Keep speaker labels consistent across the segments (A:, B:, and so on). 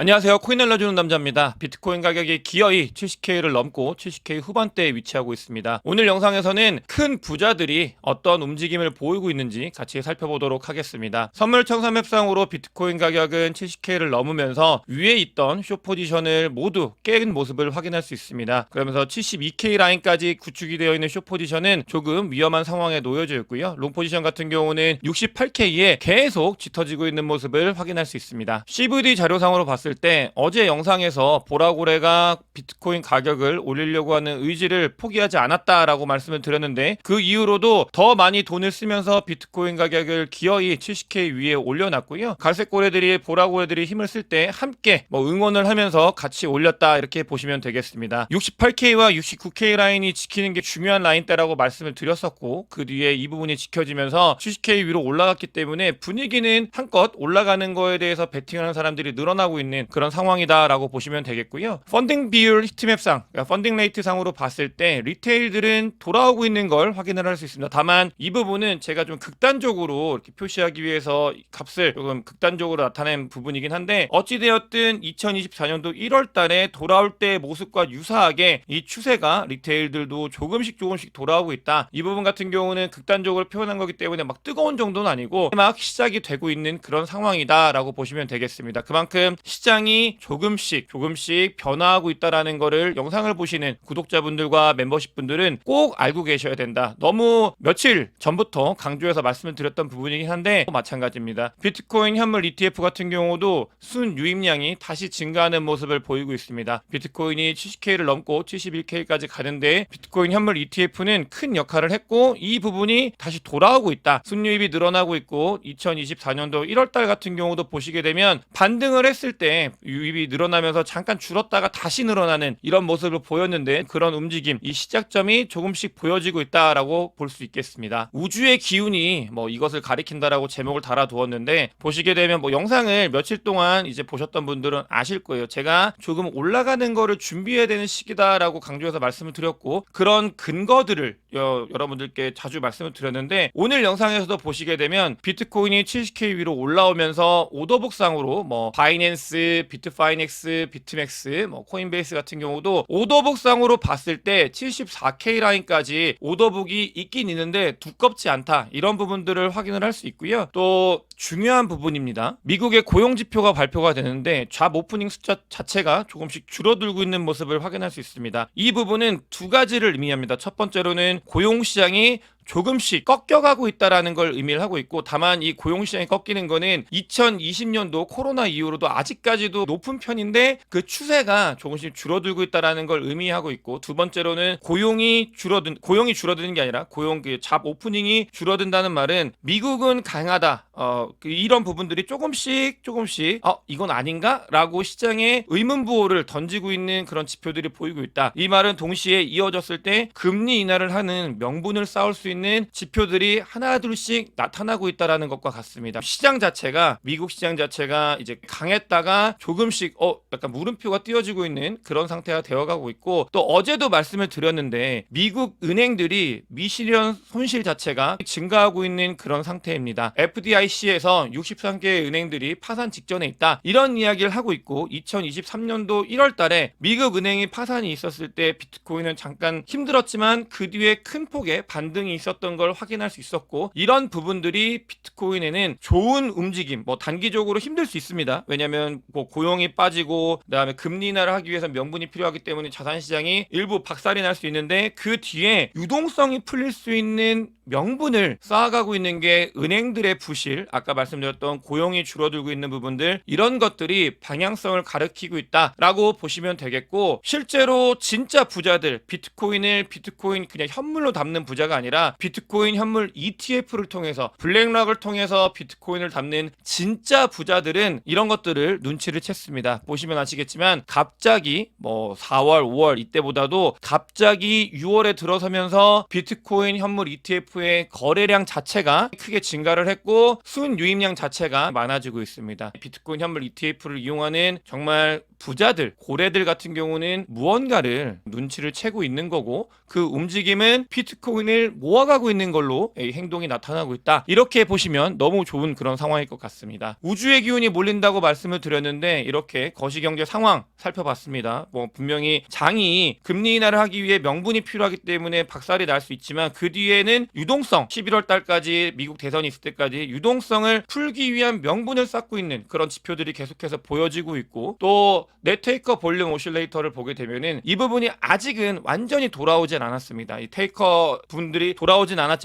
A: 안녕하세요. 코인 알려주는 남자입니다. 비트코인 가격이 기어이 70K를 넘고 70K 후반대에 위치하고 있습니다. 오늘 영상에서는 큰 부자들이 어떤 움직임을 보이고 있는지 같이 살펴보도록 하겠습니다. 선물 청산 맵상으로 비트코인 가격은 70K를 넘으면서 위에 있던 숏 포지션을 모두 깬 모습을 확인할 수 있습니다. 그러면서 72K 라인까지 구축이 되어 있는 숏 포지션은 조금 위험한 상황에 놓여져 있고요. 롱 포지션 같은 경우는 68K에 계속 짙어지고 있는 모습을 확인할 수 있습니다. CVD 자료상으로 봤을 때 어제 영상에서 보라고래가 비트코인 가격을 올리려고 하는 의지를 포기하지 않았다라고 말씀을 드렸는데, 그 이후로도 더 많이 돈을 쓰면서 비트코인 가격을 기어이 70K 위에 올려놨고요. 갈색고래들이 보라고래들이 힘을 쓸 때 함께 응원을 하면서 같이 올렸다, 이렇게 보시면 되겠습니다. 68K와 69K 라인이 지키는 게 중요한 라인대라고 말씀을 드렸었고, 그 뒤에 이 부분이 지켜지면서 70K 위로 올라갔기 때문에 분위기는 한껏 올라가는 거에 대해서 베팅하는 사람들이 늘어나고 있는 그런 상황이다라고 보시면 되겠고요. 펀딩 비율 히트맵상, 그러니까 펀딩 레이트 상으로 봤을 때 리테일들은 돌아오고 있는 걸 확인을 할 수 있습니다. 다만 이 부분은 제가 좀 극단적으로 이렇게 표시하기 위해서 값을 조금 극단적으로 나타낸 부분이긴 한데, 어찌되었든 2024년도 1월 달에 돌아올 때의 모습과 유사하게 이 추세가 리테일들도 조금씩 돌아오고 있다. 이 부분 같은 경우는 극단적으로 표현한 거기 때문에 막 뜨거운 정도는 아니고 막 시작이 되고 있는 그런 상황이다라고 보시면 되겠습니다. 그만큼 시장이 조금씩 변화하고 있다라는 거를 영상을 보시는 구독자분들과 멤버십분들은 꼭 알고 계셔야 된다. 너무 며칠 전부터 강조해서 말씀을 드렸던 부분이긴 한데 마찬가지입니다. 비트코인 현물 ETF 같은 경우도 순 유입량이 다시 증가하는 모습을 보이고 있습니다. 비트코인이 70K를 넘고 71K까지 가는데 비트코인 현물 ETF는 큰 역할을 했고, 이 부분이 다시 돌아오고 있다. 순유입이 늘어나고 있고, 2024년도 1월달 같은 경우도 보시게 되면 반등을 했을 때 유입이 늘어나면서 잠깐 줄었다가 다시 늘어나는 이런 모습을 보였는데, 그런 움직임, 이 시작점이 조금씩 보여지고 있다라고 볼 수 있겠습니다. 우주의 기운이 이것을 가리킨다라고 제목을 달아두었는데, 보시게 되면 영상을 며칠 동안 이제 보셨던 분들은 아실 거예요. 제가 조금 올라가는 거를 준비해야 되는 시기다라고 강조해서 말씀을 드렸고, 그런 근거들을 여러분들께 자주 말씀을 드렸는데, 오늘 영상에서도 보시게 되면 비트코인이 70K 위로 올라오면서 오더북상으로 바이낸스, 비트파이넥스, 비트맥스, 코인베이스 같은 경우도 오더북상으로 봤을 때 74K 라인까지 오더북이 있긴 있는데 두껍지 않다, 이런 부분들을 확인을 할 수 있고요. 또 중요한 부분입니다. 미국의 고용지표가 발표가 되는데 잡 오프닝 숫자 자체가 조금씩 줄어들고 있는 모습을 확인할 수 있습니다. 이 부분은 두 가지를 의미합니다. 첫 번째로는 고용시장이 조금씩 꺾여가고 있다라는 걸 의미를 하고 있고, 다만 이 고용시장이 꺾이는 거는 2020년도 코로나 이후로도 아직까지도 높은 편인데 그 추세가 조금씩 줄어들고 있다라는 걸 의미하고 있고, 두 번째로는 고용이 줄어드는 게 아니라 잡 오프닝이 줄어든다는 말은 미국은 강하다, 이런 부분들이 조금씩 이건 아닌가? 라고 시장에 의문부호를 던지고 있는 그런 지표들이 보이고 있다. 이 말은 동시에 이어졌을 때 금리 인하를 하는 명분을 쌓을 수 있는 지표들이 하나둘씩 나타나고 있다라는 것과 같습니다. 미국 시장 자체가 이제 강했다가 조금씩 약간 물음표가 띄어지고 있는 그런 상태가 되어가고 있고, 또 어제도 말씀을 드렸는데 미국 은행들이 미실현 손실 자체가 증가하고 있는 그런 상태입니다. FDIC에서 63개의 은행들이 파산 직전에 있다, 이런 이야기를 하고 있고, 2023년도 1월 달에 미국 은행이 파산이 있었을 때 비트코인은 잠깐 힘들었지만 그 뒤에 큰 폭의 반등이 있었던 걸 확인할 수 있었고, 이런 부분들이 비트코인에는 좋은 움직임, 단기적으로 힘들 수 있습니다. 왜냐하면 고용이 빠지고 그다음에 금리 인하를 하기 위해서 명분이 필요하기 때문에 자산시장이 일부 박살이 날 수 있는데, 그 뒤에 유동성이 풀릴 수 있는 명분을 쌓아가고 있는 게 은행들의 부실, 아까 말씀드렸던 고용이 줄어들고 있는 부분들, 이런 것들이 방향성을 가리키고 있다라고 보시면 되겠고, 실제로 진짜 부자들, 비트코인 그냥 현물로 담는 부자가 아니라 비트코인 현물 ETF를 통해서, 블랙락을 통해서 비트코인을 담는 진짜 부자들은 이런 것들을 눈치를 챘습니다. 보시면 아시겠지만 갑자기 4월, 5월 이때보다도 갑자기 6월에 들어서면서 비트코인 현물 ETF의 거래량 자체가 크게 증가를 했고, 순 유입량 자체가 많아지고 있습니다. 비트코인 현물 ETF를 이용하는 정말 부자들, 고래들 같은 경우는 무언가를 눈치를 채고 있는 거고, 그 움직임은 비트코인을 모아 모아가고 있는 걸로 이 행동이 나타나고 있다. 이렇게 보시면 너무 좋은 그런 상황일 것 같습니다. 우주의 기운이 몰린다고 말씀을 드렸는데 이렇게 거시경제 상황 살펴봤습니다. 뭐 분명히 장이 금리 인하를 하기 위해 명분이 필요하기 때문에 박살이 날 수 있지만 그 뒤에는 유동성, 11월 달까지 미국 대선이 있을 때까지 유동성을 풀기 위한 명분을 쌓고 있는 그런 지표들이 계속해서 보여지고 있고, 또 넷테이커 볼륨 오실레이터를 보게 되면은 이 부분이 아직은 완전히 돌아오진 않았습니다. 이 테이커 분들이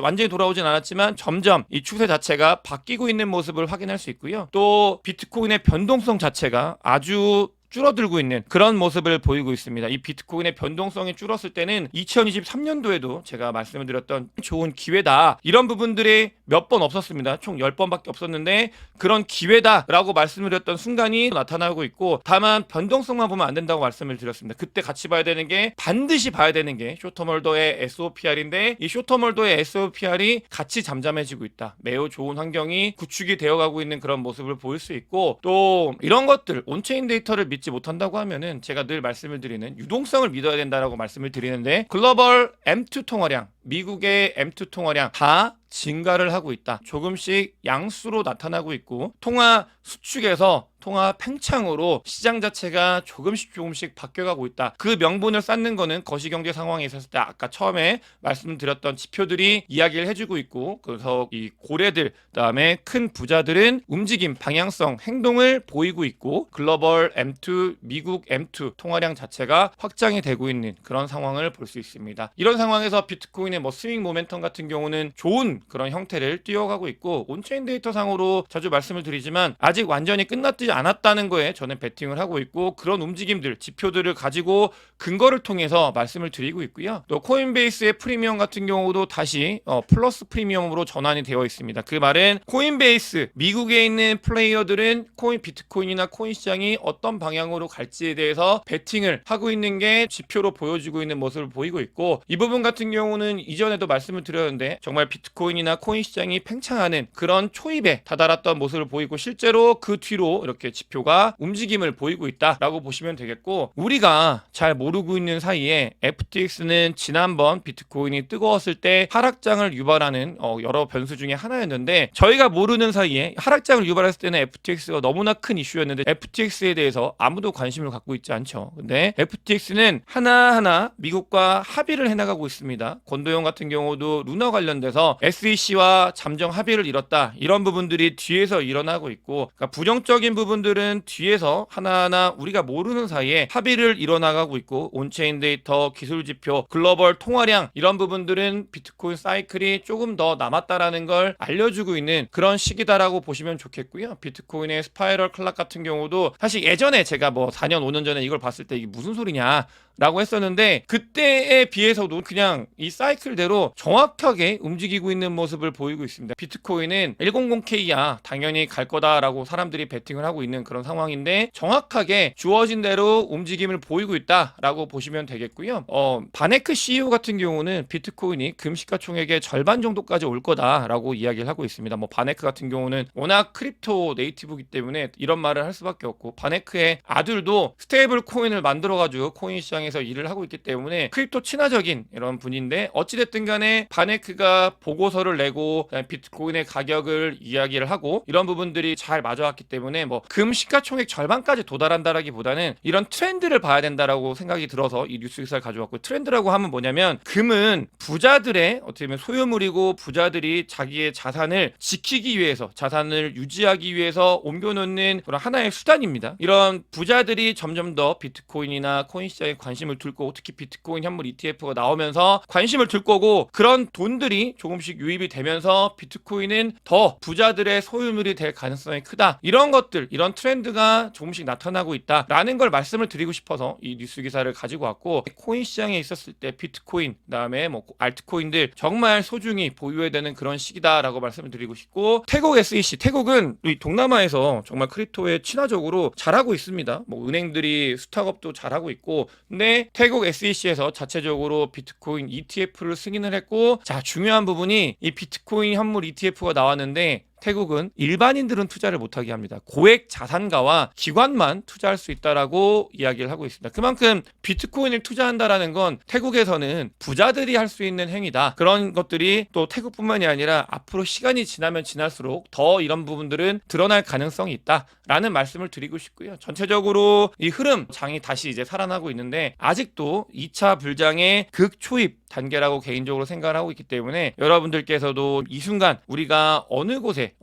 A: 완전히 돌아오진 않았지만 점점 이 추세 자체가 바뀌고 있는 모습을 확인할 수 있고요. 또 비트코인의 변동성 자체가 아주 줄어들고 있는 그런 모습을 보이고 있습니다. 이 비트코인의 변동성이 줄었을 때는 2023년도에도 제가 말씀을 드렸던 좋은 기회다, 이런 부분들이 몇 번 없었습니다. 총 10번밖에 없었는데 그런 기회다라고 말씀을 드렸던 순간이 나타나고 있고, 다만 변동성만 보면 안 된다고 말씀을 드렸습니다. 그때 같이 봐야 되는 게, 반드시 봐야 되는 게 쇼터몰더의 SOPR인데 이 쇼터몰더의 SOPR이 같이 잠잠해지고 있다. 매우 좋은 환경이 구축이 되어가고 있는 그런 모습을 보일 수 있고, 또 이런 것들 온체인 데이터를 믿지 못한다고 하면은 제가 늘 말씀을 드리는 유동성을 믿어야 된다라고 말씀을 드리는데, 글로벌 M2 통화량, 미국의 M2 통화량 다 증가를 하고 있다. 조금씩 양수로 나타나고 있고, 통화 수축에서 통화 팽창으로 시장 자체가 조금씩 바뀌어가고 있다. 그 명분을 쌓는 거는 거시경제 상황에 있었을 때 아까 처음에 말씀드렸던 지표들이 이야기를 해주고 있고, 그래서 이 고래들, 그다음에 큰 부자들은 움직임, 방향성, 행동을 보이고 있고, 글로벌 M2, 미국 M2 통화량 자체가 확장이 되고 있는 그런 상황을 볼 수 있습니다. 이런 상황에서 비트코인의 뭐 스윙 모멘텀 같은 경우는 좋은 그런 형태를 띄어가고 있고, 온체인 데이터 상으로 자주 말씀을 드리지만 아직 완전히 끝났지 않았다는 거에 저는 베팅을 하고 있고, 그런 움직임들, 지표들을 가지고 근거를 통해서 말씀을 드리고 있고요. 또 코인베이스의 프리미엄 같은 경우도 다시 플러스 프리미엄으로 전환이 되어 있습니다. 그 말은 코인베이스, 미국에 있는 플레이어들은 비트코인이나 코인 시장이 어떤 방향으로 갈지에 대해서 베팅을 하고 있는 게 지표로 보여지고 있는 모습을 보이고 있고, 이 부분 같은 경우는 이전에도 말씀을 드렸는데 정말 비트코인이나 코인 시장이 팽창하는 그런 초입에 다다랐던 모습을 보이고, 실제로 그 뒤로 이렇게 지표가 움직임을 보이고 있다라고 보시면 되겠고, 우리가 잘 모르고 있는 사이에 FTX는 지난번 비트코인이 뜨거웠을 때 하락장을 유발하는 여러 변수 중에 하나였는데, 저희가 모르는 사이에 하락장을 유발했을 때는 FTX가 너무나 큰 이슈였는데 FTX에 대해서 아무도 관심을 갖고 있지 않죠. 근데 FTX는 하나하나 미국과 합의를 해나가고 있습니다. 권도영 같은 경우도 루나 관련돼서 SEC와 잠정 합의를 이뤘다, 이런 부분들이 뒤에서 일어나고 있고, 그러니까 부정적인 부분들은 뒤에서 하나하나 우리가 모르는 사이에 합의를 이뤄나가고 있고, 온체인 데이터, 기술 지표, 글로벌 통화량, 이런 부분들은 비트코인 사이클이 조금 더 남았다라는 걸 알려주고 있는 그런 시기다라고 보시면 좋겠고요. 비트코인의 스파이럴 클락 같은 경우도 사실 예전에 제가 뭐 4년 5년 전에 이걸 봤을 때 이게 무슨 소리냐 라고 했었는데, 그때에 비해서도 그냥 이 사이클대로 정확하게 움직이고 있는 모습을 보이고 있습니다. 비트코인은 100K야 당연히 갈 거다라고 사람들이 베팅을 하고 있는 그런 상황인데, 정확하게 주어진 대로 움직임을 보이고 있다라고 보시면 되겠고요. 바네크 CEO 같은 경우는 비트코인이 금시가총액의 절반 정도까지 올 거다라고 이야기를 하고 있습니다. 뭐 바네크 같은 경우는 워낙 크립토 네이티브이기 때문에 이런 말을 할 수밖에 없고, 바네크의 아들도 스테이블 코인을 만들어가지고 코인 시장에 에서 일을 하고 있기 때문에 크립토 친화적인 이런 분인데, 어찌됐든 간에 바네크가 보고서를 내고 비트코인의 가격을 이야기를 하고 이런 부분들이 잘 맞아왔기 때문에 뭐 금 시가총액 절반까지 도달한다라기보다는 이런 트렌드를 봐야 된다라고 생각이 들어서 이 뉴스 기사를 가져왔고, 트렌드라고 하면 뭐냐면, 금은 부자들의 어떻게 보면 소유물이고, 부자들이 자기의 자산을 지키기 위해서, 자산을 유지하기 위해서 옮겨놓는 그런 하나의 수단입니다. 이런 부자들이 점점 더 비트코인이나 코인 시장에 관심을 둘 거고, 특히 비트코인 현물 ETF가 나오면서 관심을 둘 거고, 그런 돈들이 조금씩 유입이 되면서 비트코인은 더 부자들의 소유물이 될 가능성이 크다, 이런 것들, 이런 트렌드가 조금씩 나타나고 있다라는 걸 말씀을 드리고 싶어서 이 뉴스 기사를 가지고 왔고, 코인 시장에 있었을 때 비트코인, 그다음에 뭐 알트코인들 정말 소중히 보유해야 되는 그런 시기다라고 말씀을 드리고 싶고, 태국 SEC, 태국은 이 동남아에서 정말 크립토에 친화적으로 잘하고 있습니다. 뭐 은행들이 스타트업도 잘하고 있고, 근데 태국 SEC에서 자체적으로 비트코인 ETF를 승인을 했고, 자, 중요한 부분이 이 비트코인 현물 ETF가 나왔는데 태국은 일반인들은 투자를 못하게 합니다. 고액 자산가와 기관만 투자할 수 있다라고 이야기를 하고 있습니다. 그만큼 비트코인을 투자한다라는 건 태국에서는 부자들이 할 수 있는 행위다. 그런 것들이 또 태국뿐만이 아니라 앞으로 시간이 지나면 지날수록 더 이런 부분들은 드러날 가능성이 있다라는 말씀을 드리고 싶고요. 전체적으로 이 흐름 장이 다시 이제 살아나고 있는데 아직도 2차 불장의 극초입 단계라고 개인적으로 생각을 하고 있기 때문에 여러분들께서도 이 순간 우리가 어느 곳에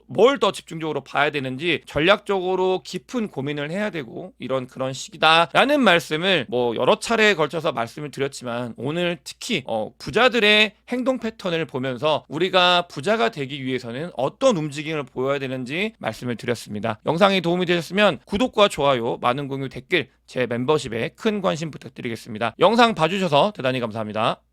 A: 뭘 더 집중적으로 봐야 되는지 전략적으로 깊은 고민을 해야 되고 이런 그런 시기다라는 말씀을 여러 차례에 걸쳐서 말씀을 드렸지만 오늘 특히 부자들의 행동 패턴을 보면서 우리가 부자가 되기 위해서는 어떤 움직임을 보여야 되는지 말씀을 드렸습니다. 영상이 도움이 되셨으면 구독과 좋아요, 많은 공유, 댓글, 제 멤버십에 큰 관심 부탁드리겠습니다. 영상 봐주셔서 대단히 감사합니다.